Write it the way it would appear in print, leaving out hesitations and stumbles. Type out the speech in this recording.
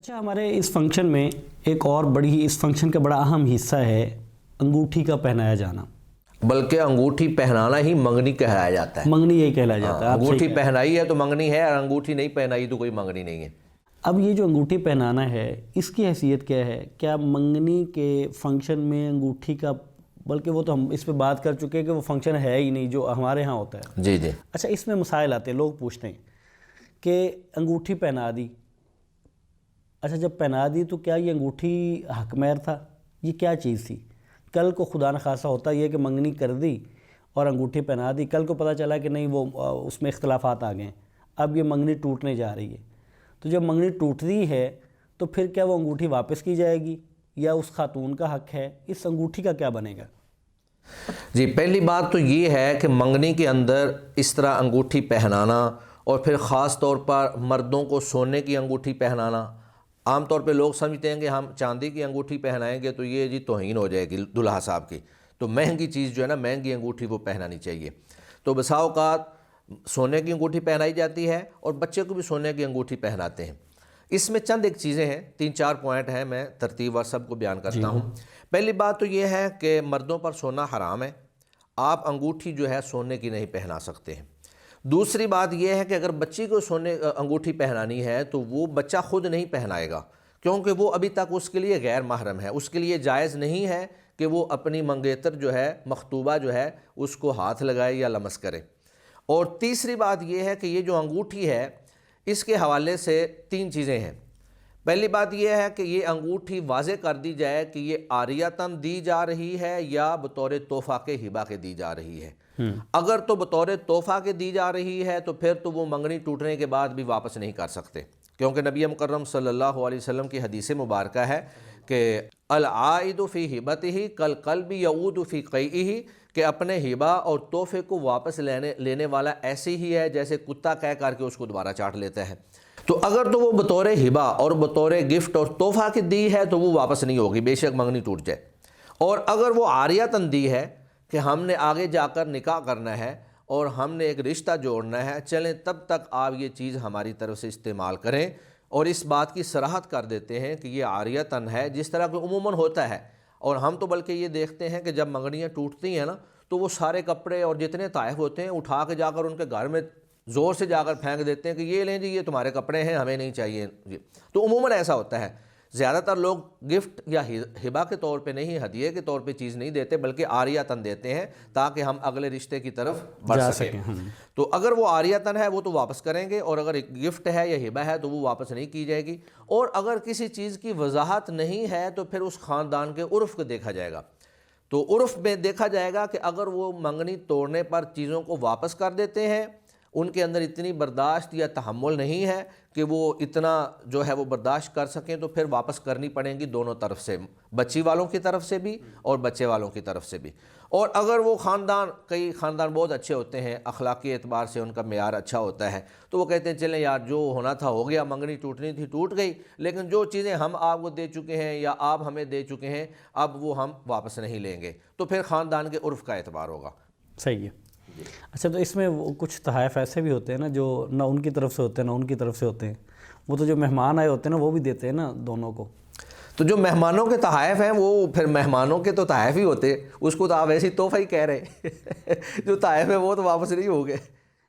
اچھا، ہمارے اس فنکشن میں ایک اور اس فنکشن کا بڑا اہم حصہ ہے انگوٹھی کا پہنایا جانا، بلکہ انگوٹھی پہنانا ہی منگنی کہلایا جاتا ہے۔ منگنی یہی کہلایا جاتا ہے۔ انگوٹھی پہنائی ہے تو منگنی ہے، اور انگوٹھی نہیں پہنائی تو کوئی منگنی نہیں ہے۔ اب یہ جو انگوٹھی پہنانا ہے اس کی حیثیت کیا ہے؟ کیا منگنی کے فنکشن میں انگوٹھی کا، بلکہ وہ تو ہم اس پہ بات کر چکے ہیں کہ وہ فنکشن ہے ہی نہیں جو ہمارے ہاں ہوتا ہے۔ جی جی۔ اچھا، اس میں مسائل آتے ہیں، لوگ پوچھتے ہیں کہ انگوٹھی پہنا دی، اچھا جب پہنا دی تو کیا یہ انگوٹھی حق مہر تھا؟ یہ کیا چیز تھی؟ کل کو خدا نخواستہ ہوتا یہ کہ منگنی کر دی اور انگوٹھی پہنا دی، کل کو پتہ چلا کہ نہیں وہ اس میں اختلافات آ گئے، اب یہ منگنی ٹوٹنے جا رہی ہے، تو جب منگنی ٹوٹتی ہے تو پھر کیا وہ انگوٹھی واپس کی جائے گی یا اس خاتون کا حق ہے؟ اس انگوٹھی کا کیا بنے گا؟ جی، پہلی بات تو یہ ہے کہ منگنی کے اندر اس طرح انگوٹھی پہنانا، اور پھر خاص طور پر مردوں کو سونے کی انگوٹھی پہنانا، عام طور پہ لوگ سمجھتے ہیں کہ ہم چاندی کی انگوٹھی پہنائیں گے تو یہ جی توہین ہو جائے گی دلہا صاحب کی، تو مہنگی چیز جو ہے نا، مہنگی انگوٹھی وہ پہنانی چاہیے۔ تو بسا اوقات سونے کی انگوٹھی پہنائی جاتی ہے اور بچے کو بھی سونے کی انگوٹھی پہناتے ہیں۔ اس میں چند ایک چیزیں ہیں، 3-4 پوائنٹ ہیں، میں ترتیب وار سب کو بیان کرتا ہوں۔ پہلی بات تو یہ ہے کہ مردوں پر سونا حرام ہے، آپ انگوٹھی جو ہے سونے کی نہیں پہنا سکتے ہیں۔ دوسری بات یہ ہے کہ اگر بچی کو انگوٹھی پہنانی ہے تو وہ بچہ خود نہیں پہنائے گا، کیونکہ وہ ابھی تک اس کے لیے غیر محرم ہے، اس کے لیے جائز نہیں ہے کہ وہ اپنی منگیتر جو ہے، مخطوبہ جو ہے، اس کو ہاتھ لگائے یا لمس کرے۔ اور تیسری بات یہ ہے کہ یہ جو انگوٹھی ہے اس کے حوالے سے 3 چیزیں ہیں۔ پہلی بات یہ ہے کہ یہ انگوٹھی واضح کر دی جائے کہ یہ عاریتاً دی جا رہی ہے یا بطور تحفہ کے ہبہ کے دی جا رہی ہے۔ اگر تو بطور تحفہ کے دی جا رہی ہے تو پھر تو وہ منگنی ٹوٹنے کے بعد بھی واپس نہیں کر سکتے، کیونکہ نبی مکرم صلی اللہ علیہ وسلم کی حدیث مبارکہ ہے کہ العائد فی ہبتہ کالقلب یعود فی قیئہ، کہ اپنے ہبہ اور تحفے کو واپس لینے والا ایسی ہی ہے جیسے کتا کہہ کر کے اس کو دوبارہ چاٹ لیتا ہے۔ تو اگر تو وہ بطور ہبہ اور بطور گفٹ اور تحفہ کی دی ہے تو وہ واپس نہیں ہوگی، بے شک منگنی ٹوٹ جائے۔ اور اگر وہ عاریتاً دی ہے کہ ہم نے آگے جا کر نکاح کرنا ہے اور ہم نے ایک رشتہ جوڑنا ہے، چلیں تب تک آپ یہ چیز ہماری طرف سے استعمال کریں، اور اس بات کی صراحت کر دیتے ہیں کہ یہ عاریتاً ہے، جس طرح کہ عموماً ہوتا ہے۔ اور ہم تو بلکہ یہ دیکھتے ہیں کہ جب منگنیاں ٹوٹتی ہیں نا تو وہ سارے کپڑے اور جتنے تحائف ہوتے ہیں اٹھا کے جا کر ان کے گھر میں زور سے جا کر پھینک دیتے ہیں کہ یہ لیں جی، یہ تمہارے کپڑے ہیں، ہمیں نہیں چاہیے جی۔ تو عموماً ایسا ہوتا ہے، زیادہ تر لوگ گفٹ یا ہبہ کے طور پہ نہیں، ہدیے کے طور پہ چیز نہیں دیتے، بلکہ عاریتاً دیتے ہیں تاکہ ہم اگلے رشتے کی طرف بڑھ سکیں۔ تو اگر وہ عاریتاً ہے وہ تو واپس کریں گے، اور اگر ایک گفٹ ہے یا ہبہ ہے تو وہ واپس نہیں کی جائے گی۔ اور اگر کسی چیز کی وضاحت نہیں ہے تو پھر اس خاندان کے عرف کو دیکھا جائے گا۔ تو عرف میں دیکھا جائے گا کہ اگر وہ منگنی توڑنے پر چیزوں کو واپس کر دیتے ہیں، ان کے اندر اتنی برداشت یا تحمل نہیں ہے کہ وہ اتنا جو ہے وہ برداشت کر سکیں، تو پھر واپس کرنی پڑیں گی دونوں طرف سے، بچی والوں کی طرف سے بھی اور بچے والوں کی طرف سے بھی۔ اور اگر وہ کئی خاندان بہت اچھے ہوتے ہیں، اخلاقی اعتبار سے ان کا معیار اچھا ہوتا ہے، تو وہ کہتے ہیں چلیں یار جو ہونا تھا ہو گیا، منگنی ٹوٹنی تھی ٹوٹ گئی، لیکن جو چیزیں ہم آپ کو دے چکے ہیں یا آپ ہمیں دے چکے ہیں اب وہ ہم واپس نہیں لیں گے، تو پھر خاندان کے عرف کا اعتبار ہوگا۔ صحیح ہے۔ اچھا، تو اس میں وہ کچھ تحائف ایسے بھی ہوتے ہیں نا جو نہ ان کی طرف سے ہوتے ہیں نہ ان کی طرف سے ہوتے ہیں، وہ تو جو مہمان آئے ہوتے ہیں نا وہ بھی دیتے ہیں نا دونوں کو۔ تو جو مہمانوں کے تحائف ہیں وہ پھر مہمانوں کے تو تحائف ہی ہوتے، اس کو تو آپ ایسی تحفہ ہی کہہ رہے جو تحائف ہے وہ تو واپس نہیں ہو گئے۔